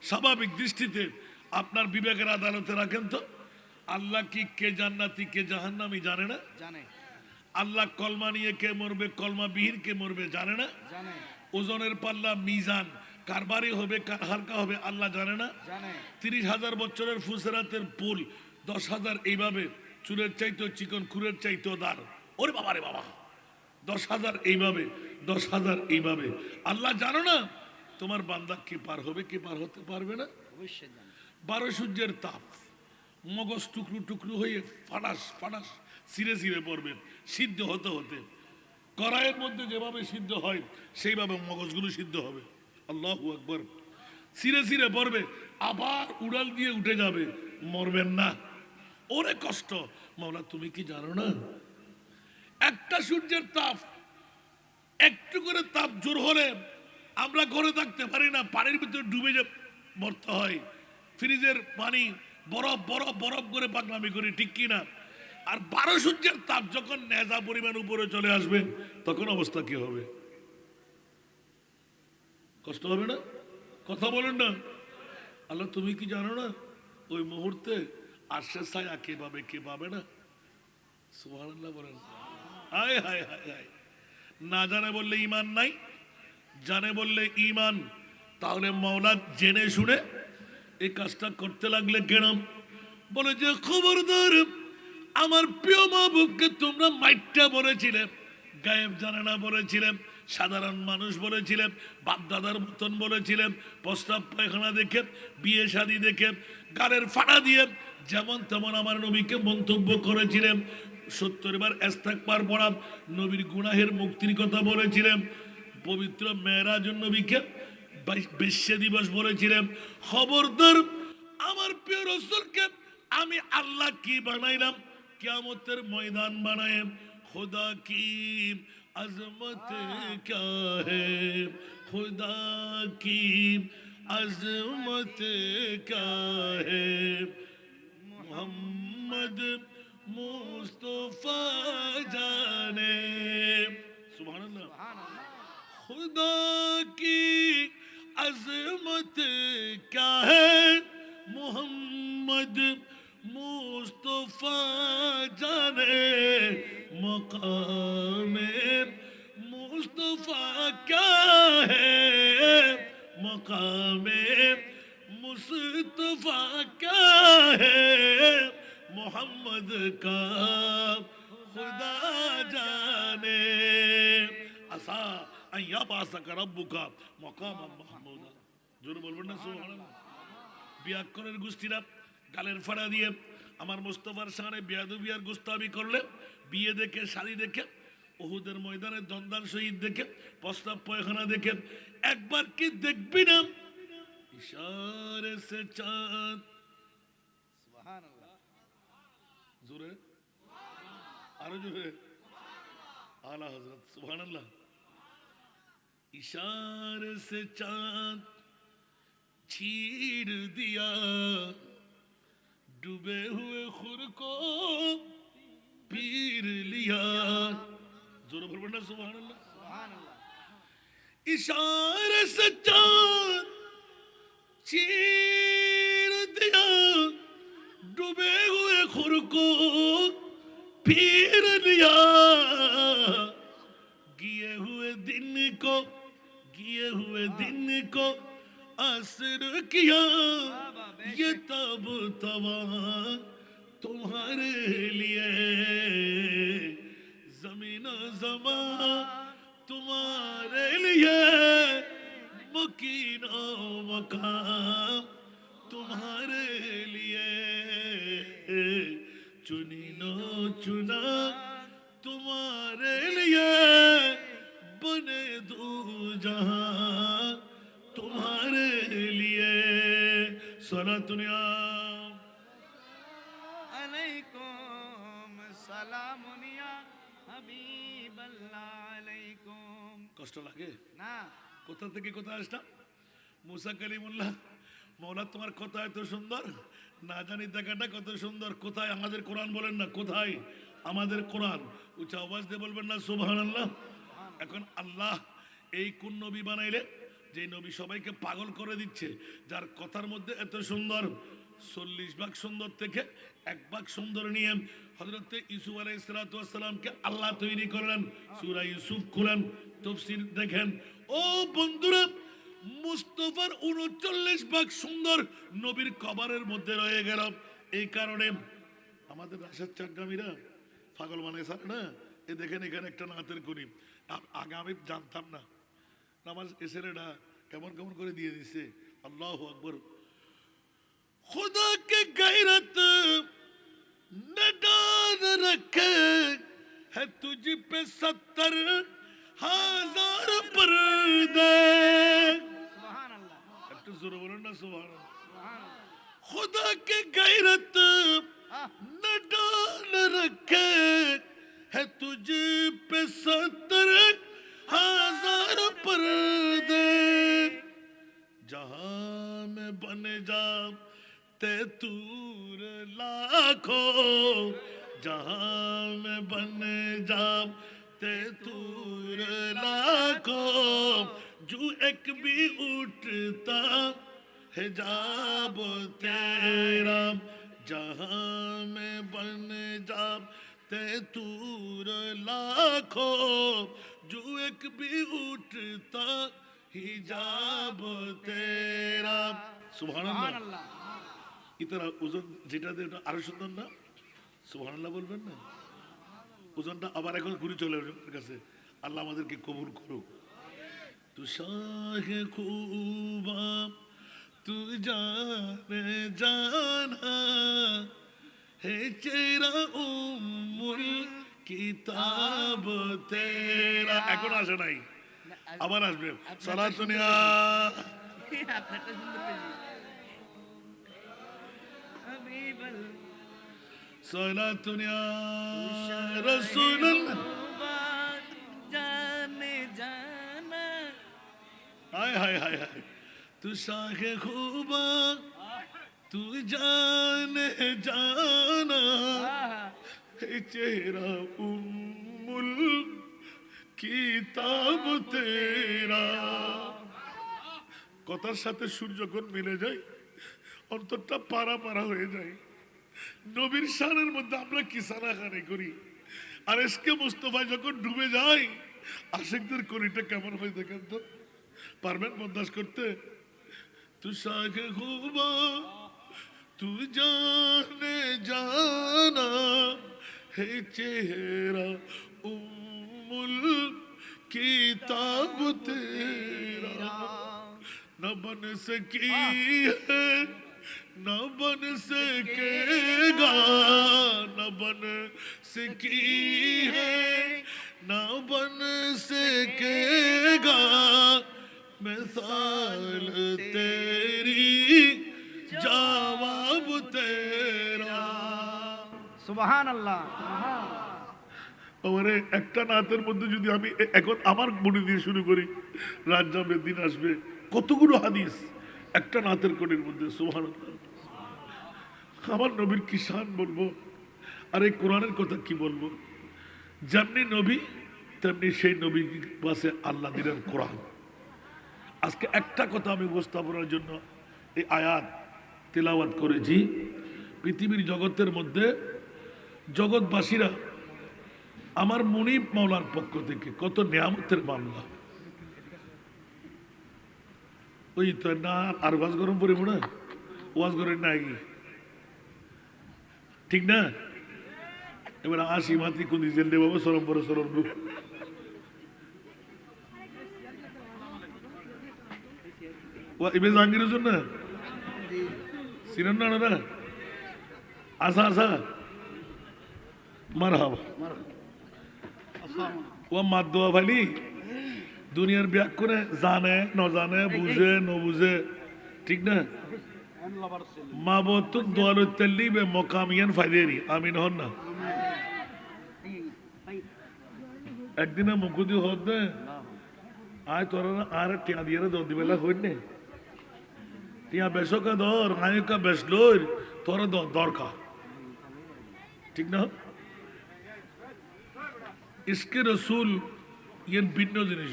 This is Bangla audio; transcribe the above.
স্বাভাবিক দৃষ্টিতে আপনার বিবেকের আদালতে রাখেন তো, আল্লাহ কি কে জান্নাতি কে জাহান্নামী জানে না? জানে। আল্লাহ কলমা নিয়ে কে মরবে কলমা বিহীন কে মরবে জানে না? জানে। ওজনের পাল্লা মিজান কার ভারী হবে কার হালকা হবে আল্লাহ জানে না? জানে। 30,000 বছরের ফুসরাতের পুল 10,000 এইভাবে চুরের চাইতো চিকন খুরের চাইতো দাঁড়, ওরে বাবা রে বাবা, 10,000 এইভাবে 10,000 এইভাবে। আল্লাহ জানো না তোমার বান্দা কি পার হবে কি পার হতে পারবে না? অবশ্যই জানে। 12 সূর্যের তাপ, মগজ টুকরো টুকরো হয়ে ফাটাস ফাটাস ছিঁড়ে ছিঁড়ে পড়বে সিদ্ধ হতে হতে। কড়াইয়ের মধ্যে যেভাবে সিদ্ধ হয় সেইভাবে মগজগুলো সিদ্ধ হবে। আল্লাহু আকবার। ছিঁড়ে ছিঁড়ে পড়বে, আবার উড়াল দিয়ে উঠে যাবে, মরবেন না। ওরে কষ্ট। মাওলা তুমি কি জানো না একটা সূর্যের তাপ, একটু করে তাপ জোর হলে আমরা ঘরে থাকতে পারি না, পানির ভিতরে ডুবে যে মরতে হয়। ফ্রিজের পানি বরফ বরফ বরফ করে পাগলামি করি, ঠিক কি না? আর 12 সূর্যের তাপ যখন নেজা পরিমাণ উপরে চলে আসবে তখন অবস্থা কি হবে? কষ্ট হবে না? কথা বলেন না। আল্লাহ তুমি কি জানো না ওই মুহূর্তে আশ্বাস ছায়া কে পাবে কে পাবে না? সুবহানাল্লাহ বলেন। হায় হায় হায় হায়। না জানে বললে ঈমান নাই, জানে বললে ঈমান। তাহলে মাওলা জেনে শুনে এই কাজটা করতে লাগলে কেন? বলে যে খবরদার, আমার প্রিয় মাহবুবকে তোমরা মাইটটা বলেছিলে, গায়েব জানে না বলেছিলেন, সাধারণ মানুষ বলেছিলেন, বাপ দাদার মতন বলেছিলেন, প্রস্তাব পায়খানা দেখে বিয়ে শাদী দেখে গালের ফাড়া দিয়ে যেমন তেমন আমার নবীকে মন্তব্য করেছিলেন। 70 বার ইস্তেগফার পড়া নবীর গুনাহের মুক্তির কথা বলেছিলেন। পবিত্র মেরাজ নবীকে বেশ্যা দিবস বলেছিলেন। খবরদার, আমার প্রিয় রাসূলকে আমি আল্লাহ কি বানাইলাম? কিয়ামতের ময়দান বানায়। खुदा की अजमत क्या है, खुदा की अजमत क्या है, मोहम्मद मुस्तफा जाने। सुभान अल्लाह। खुदा की अजमत क्या है, मोहम्मद मुस्तफा जाने, मकामे मुस्तफा क्या है, मकामे मुस्तफा क्या है, मोहम्मद का खुदा जाने। आसा अय्या बासा का रब्बुका मकाम महमूदा। जोर बोलবেন না সুবহানাল্লাহ। বিয়াক্করের গোষ্ঠীরা গালের ফাড়া দিয়ে আমার মুস্তাফার সামনে বেয়াদবি আর গোস্তাবি করলে, বিয়ে দেখে শাড়ি দেখে উহুদের ময়দানে দন্দান শহীদ দেখে প্রস্তাব পায়খানা দেখে একবার কি দেখবি না ইশারে সে চাঁদ। সুবহানাল্লাহ। জোরে আরো জোরে। আলা হযরত সুবহানাল্লাহ। इशारे से चांद छीड़ दिया, डूबे हुए खुर को पीर लिया। जोर बोल ना सुभान अल्लाह। সুবহানাল্লাহ। इशारे से चांद छीड़ दिया, डूबे हुए खुर को पीर लिया। गिए हुए दिन को असर किया, ये तब तवा तुम्हारे लिए, जमीन ज़मा तुम्हारे लिए, मकीनो मकाम तुम्हारे लिए, चुनिनो चुना तुम्हारे लिए, बने दो जहां तुम्हारे लिए। सलातुनिया আলাইকুম সালামুনিয়া হাবিবাল্লাহ আলাইকুম। কষ্ট লাগে না। কোথা থেকে কোথায় আসলাম? মুসা কালিমুল্লাহ, মৌলা তোমার কথা এত সুন্দর, না জানি দেখাটা কত সুন্দর। কোথায় আমাদের কোরআন বলেন না, কোথায় আমাদের কোরআন? উচ্চ আওয়াজ দিয়ে বলবেন না সুবহানাল্লাহ। এখন আল্লাহ এই কোন নবী বানাইলে? যে নবী সবাইকে পাগল করে দিচ্ছে, যার কথার মধ্যে এত সুন্দর 40 ভাগ সুন্দর থেকে 1 ভাগ সুন্দর নিয়ে হযরত ইউসুফ আলাইহিস সালামকে আল্লাহ তৈরি করলেন। সূরা ইউসুফ খুলেন, তাফসীর দেখেন। ও বন্ধুরা, মুস্তাফার 39 ভাগ সুন্দর নবীর কবরের মধ্যে রয়ে গেল। এই কারণে আমাদের রাশেদ চাটগামীরা পাগল মানে স্যার না, এ দেখেন এখানে একটা নাতের করি। আগে আমি জানতাম না, আমার ছেলেটা কেমন কেমন করে দিয়ে দিচ্ছে। আল্লাহু আকবার। खुदा के गैरत न डाल रखे है तुझ पे 70,000 पर्दे। সুবহান আল্লাহ, একটু জোরে বলুন না সুবহানাল্লাহ। সুবহান আল্লাহ। खुदा के गैरत আহ, न डाल रखे है तुझ पे 70,000 पर्दे। जहां में बन जा ते तूर लाखों, जहां में बन जा ते तूर लाखों, जो एक भी उठता हिजाब तेरा, जहां में बन जा ते तूर लाखों, जो एक भी उठता हिजाब तेरा। सुभान সুবহান अल्लाह। আল্লাহ। ইতারা ওজন যেটা দিয়ে ওটা আরো সুন্দর না? সুবহানাল্লাহ বলবেন না? ওজনটা আবার এখন ঘুরে চলে আসবে আমার কাছে। আল্লাহ আমাদেরকে কবুল করুক। তু শাহে খুবা তু জানে জানা হে চেরা উম্মুল কিতাব তেরা। এখন আসে নাই, আবার আসবে। সালাতুনিয়া আপনারটা সুন্দর পেয়েছি। হাবিবাল সালাতুনিয়া রাসূলুল্লাহ। জানে জানা। हाय हाय हाय हाय। तू शाहे खूबा तू जाने जाना আহা, है चेहरा उम्मुल किताब तेरा। কথার সাথে সুর যখন মিলে যায় অন্তরটা পারা পারা হয়ে যায়। নবীর শানের মধ্যে আমরা কিসানাখানি করি, আর এসকে মুস্তফা যখন ডুবে যায় আশিকদের করিটা কেমন হয় দেখেন তো। পারবেন বরদাস্ত করতে? তু শাহে খুবা তু জানে জানা হে চেহারা উম্মুল किताब तेरा। न बन सकी है न बन सकेगा, न बन सकी है न बन सकेगा मिसाल तेरी जवाब तेरा। সুবহান আল্লাহ। আমারে একটা নাতের মধ্যে যদি আমি এখন আমার মনে দিয়ে শুরু করি, রাত যাবে দিন আসবে, কতগুলো হাদিস একটা নাতের কোণের মধ্যে। সুবহানাল্লাহ। আমার নবীর কি শান বলবো, আর এই কোরআনের কথা কি বলবো। যেমনি নবী তেমনি সেই নবী পাশে আল্লাহ দিলেন কোরআন। আজকে একটা কথা আমি উপস্থাপনের জন্য এই আয়াত তেলাওয়াত করেছি। পৃথিবীর জগতের মধ্যে জগৎবাসীরা আমার মুনিব মাওলার পক্ষ থেকে কত নিয়ামতের মামলা। ওই তো না আর ওয়াজ গরম পড়ে মনে ওয়াজ করে নাই, ঠিক না? এবার আসি মাতৃ কোন জেল দে বাবা সরম পরে সরম এবার জাহাঙ্গীরের জন্য সিনেন না না আসা আসা মার হাবা ও মাদুয়া ভালি দুনিয়ার ব্যাকুনে জানে ন জানে বুঝে ন বুঝে, ঠিক না? মা বতুন দোয়াল তেলিবে মকামিয়ান ফায়দেরি আমিন হন না। একদিনে মুকুদি হদ না আয় তোরা আর টিয়া দিয়ে দৌদি বেলা হইনে টিয়া বেশো কা দর নায়কা বেশলোর তোরা দরকার, ঠিক না? इसके रसूल ये भिन्न जिनिस।